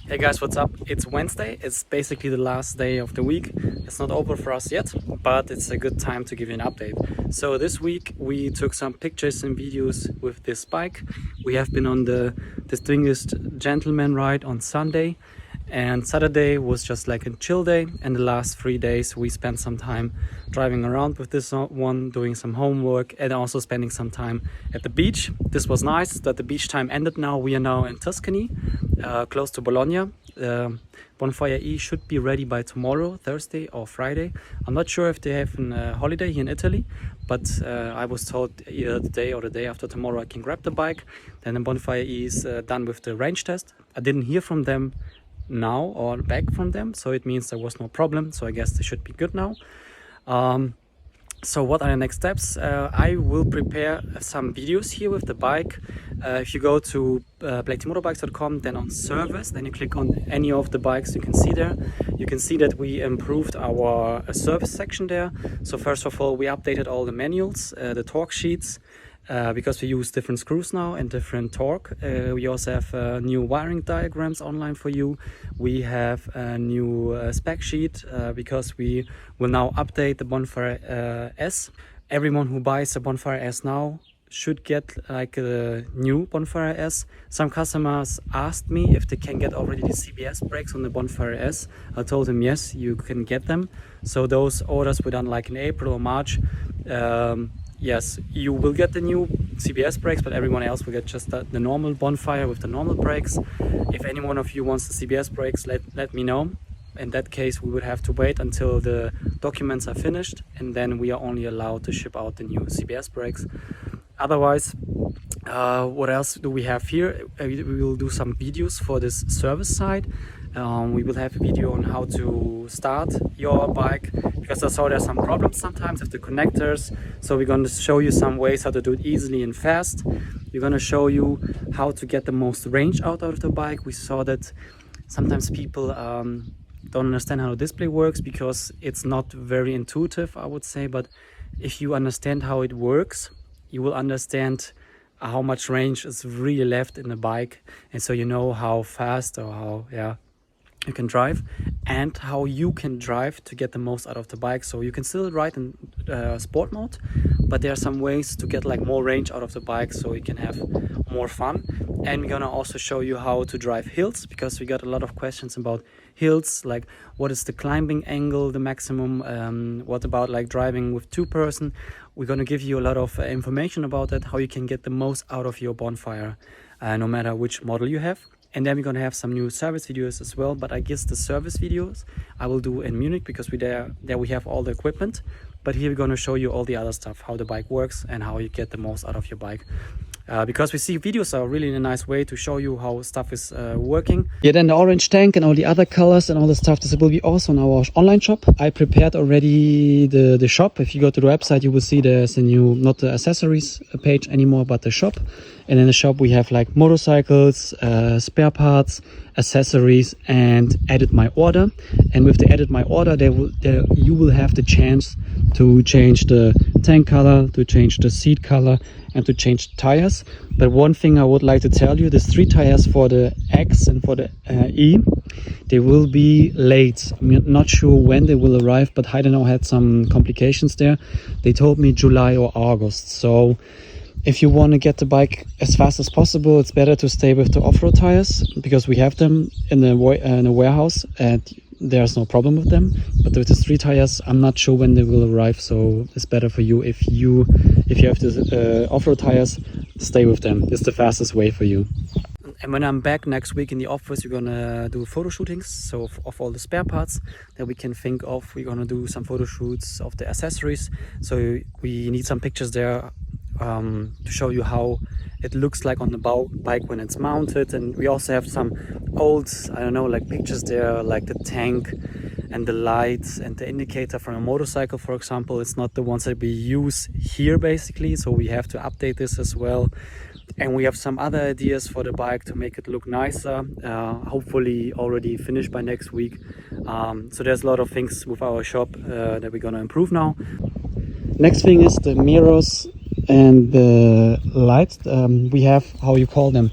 Hey guys, what's up? It's Wednesday. It's basically the last day of the week. It's not over for us yet, but it's a good time to give you an update. So this week we took some pictures and videos with this bike. We have been on the Distinguished Gentleman ride on Sunday, and Saturday was just like a chill day, and the last 3 days we spent some time driving around with this one, doing some homework, and also spending some time at the beach. This was nice that the beach time ended now. We are now in Tuscany, close to Bologna. Bonfire E should be ready by tomorrow, Thursday or Friday. I'm not sure if they have a holiday here in Italy, but I was told either the day or the day after tomorrow I can grab the bike. Then the Bonfire E is done with the range test. I didn't hear from them now or back from them, so it means there was no problem, so I guess they should be good now. So what are the next steps? I will prepare some videos here with the bike. If you go to blaketeammotorbikes.com, then on service, then you click on any of the bikes you can see there. You can see that we improved our service section there. So first of all, we updated all the manuals, the torque sheets, because we use different screws now and different torque. We also have new wiring diagrams online for you. We have a new spec sheet because we will now update the Bonfire S. Everyone who buys a Bonfire S now should get like a new Bonfire S. Some customers asked me if they can get already the CBS brakes on the Bonfire S. I told them yes, you can get them. So those orders were done like in April or March. Yes, you will get the new CBS brakes, but everyone else will get just the normal Bonfire with the normal brakes. If any one of you wants the CBS brakes, let me know. In that case, we would have to wait until the documents are finished, and then we are only allowed to ship out the new CBS brakes. Otherwise, what else do we have here? We will do some videos for this service side. We will have a video on how to start your bike, because I saw there's some problems sometimes with the connectors. So we're going to show you some ways how to do it easily and fast. We're going to show you how to get the most range out of the bike. We saw that sometimes people don't understand how the display works because it's not very intuitive, I would say. But if you understand how it works, you will understand how much range is really left in the bike, and so you know how fast or how you can drive and how you can drive to get the most out of the bike. So you can still ride in sport mode, but there are some ways to get like more range out of the bike so you can have more fun. And we're gonna also show you how to drive hills, because we got a lot of questions about hills, like what is the climbing angle, the maximum, what about like driving with two person. We're gonna give you a lot of information about that, how you can get the most out of your Bonfire, no matter which model you have. And then we're gonna have some new service videos as well, but I guess the service videos I will do in Munich, because there we have all the equipment. But here we're gonna show you all the other stuff, how the bike works and how you get the most out of your bike. Because we see videos are really a nice way to show you how stuff is working. Yeah, then the orange tank and all the other colors and all the stuff, this will be also on our online shop. I prepared already the shop. If you go to the website, you will see there's a new, not the accessories page anymore, but the shop. And in the shop we have like motorcycles, spare parts, accessories, and edit my order. And with the edit my order, you will have the chance to change the tank color, to change the seat color, and to change tires. But one thing I would like to tell you, there's 3 tires for the X and for the E. They will be late. I'm not sure when they will arrive, but I don't know, had some complications there. They told me July or August. So if you want to get the bike as fast as possible, it's better to stay with the off-road tires, because we have them in a warehouse and there's no problem with them. But with the 3 tires, I'm not sure when they will arrive, so it's better for you if you have the off-road tires, stay with them. It's the fastest way for you. And when I'm back next week in the office, we're gonna do photo shootings, so of all the spare parts that we can think of. We're gonna do some photo shoots of the accessories, so we need some pictures there to show you how it looks like on the bike when it's mounted. And we also have some old, I don't know, like pictures there, like the tank and the lights and the indicator from a motorcycle, for example. It's not the ones that we use here basically, so we have to update this as well. And we have some other ideas for the bike to make it look nicer, hopefully already finished by next week. So there's a lot of things with our shop that we're gonna improve now. Next thing is the mirrors and the lights. We have, how you call them,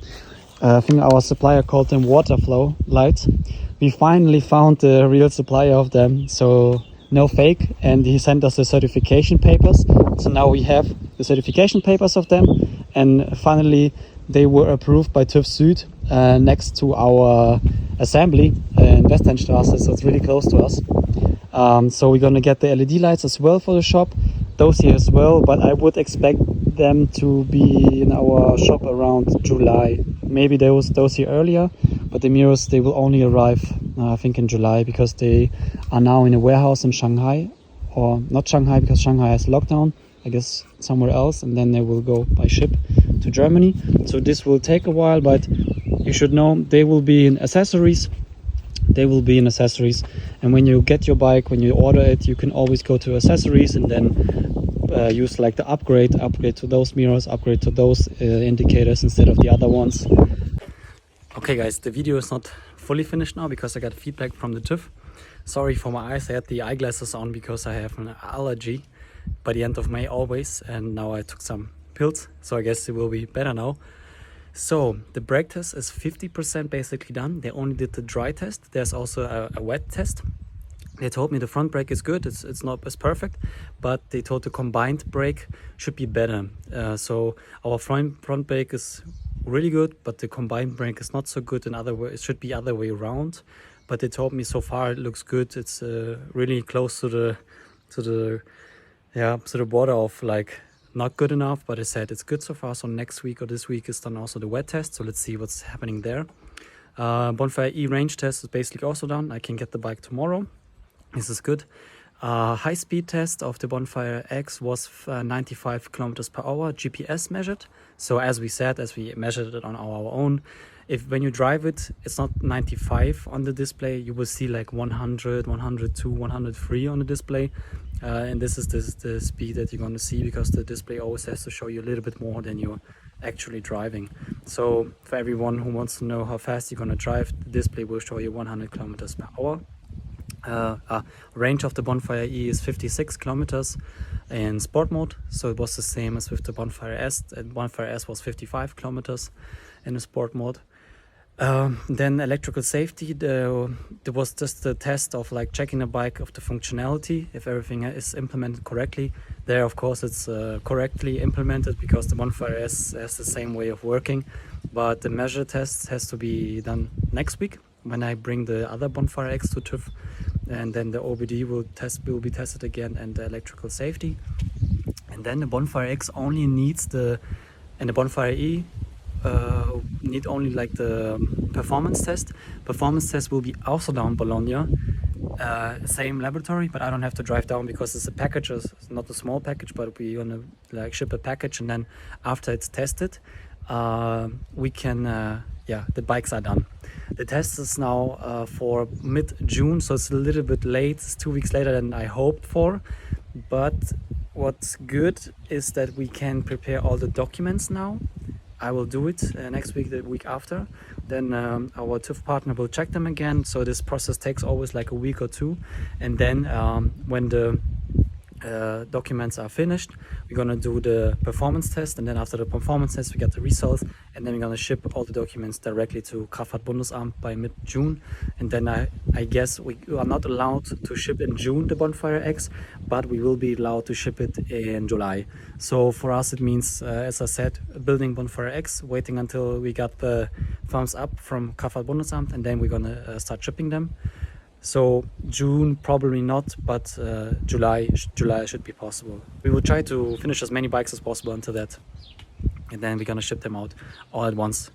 I think our supplier called them water flow lights. We finally found the real supplier of them, so no fake, and he sent us the certification papers. So now we have the certification papers of them, and finally they were approved by TÜV Süd next to our assembly in Westendstraße, so it's really close to us. So we're gonna get the LED lights as well for the shop, those here as well, but I would expect them to be in our shop around July. Maybe those here earlier, but the mirrors, they will only arrive I think in July, because they are now in a warehouse in Shanghai, or not Shanghai because Shanghai has lockdown, I guess somewhere else, and then they will go by ship to Germany. So this will take a while, but you should know they will be in accessories. And when you get your bike, when you order it, you can always go to accessories and then use like the upgrade to those mirrors, upgrade to those indicators instead of the other ones. Okay guys, the video is not fully finished now because I got feedback from the TÜV. Sorry for my eyes, I had the eyeglasses on because I have an allergy by the end of May always, and now I took some pills, so I guess it will be better now. So the brake test is 50% basically done. They only did the dry test. There's also a wet test. They told me the front brake is good, it's not as perfect, but they told the combined brake should be better. So our front brake is really good, but the combined brake is not so good. It should be other way around. But they told me so far it looks good. It's really close to the border of like not good enough, but I said it's good so far. So next week or this week is done also the wet test. So let's see what's happening there. Bonfire E range test is basically also done. I can get the bike tomorrow. This is good. High speed test of the Bonfire X was 95 kilometers per hour GPS measured. So as we measured it on our own. When you drive it, it's not 95 on the display. You will see like 100, 102, 103 on the display. And this is the speed that you're going to see, because the display always has to show you a little bit more than you're actually driving. So for everyone who wants to know how fast you're going to drive, the display will show you 100 kilometers per hour. Range of the Bonfire E is 56 kilometers in sport mode, so it was the same as with the Bonfire S. And Bonfire S was 55 kilometers in the sport mode. Then electrical safety, there was just the test of like checking the bike of the functionality, if everything is implemented correctly. There of course it's correctly implemented, because the Bonfire S has the same way of working, but the measure test has to be done next week when I bring the other Bonfire X to TÜV, and then the OBD will be tested again, and the electrical safety. And then the Bonfire X only needs and the Bonfire E need only like the performance test. Performance test will be also down Bologna, same laboratory, but I don't have to drive down because it's a package. It's not a small package, but we're gonna like ship a package, and then after it's tested, we can the bikes are done. The test is now for mid-June, so it's a little bit late. It's 2 weeks later than I hoped for, but what's good is that we can prepare all the documents now. I will do it next week, the week after. Then our TÜV partner will check them again. So this process takes always like a week or two. And then when the documents are finished, we're gonna do the performance test, and then after the performance test we get the results, and then we're gonna ship all the documents directly to Kraftfahrtbundesamt by mid-June. And then I guess we are not allowed to ship in June the Bonfire X, but we will be allowed to ship it in July. So for us it means, as I said, building Bonfire X, waiting until we got the thumbs up from Kraftfahrtbundesamt, and then we're gonna start shipping them. So June probably not, but July should be possible. We will try to finish as many bikes as possible until that, and then we're gonna ship them out all at once.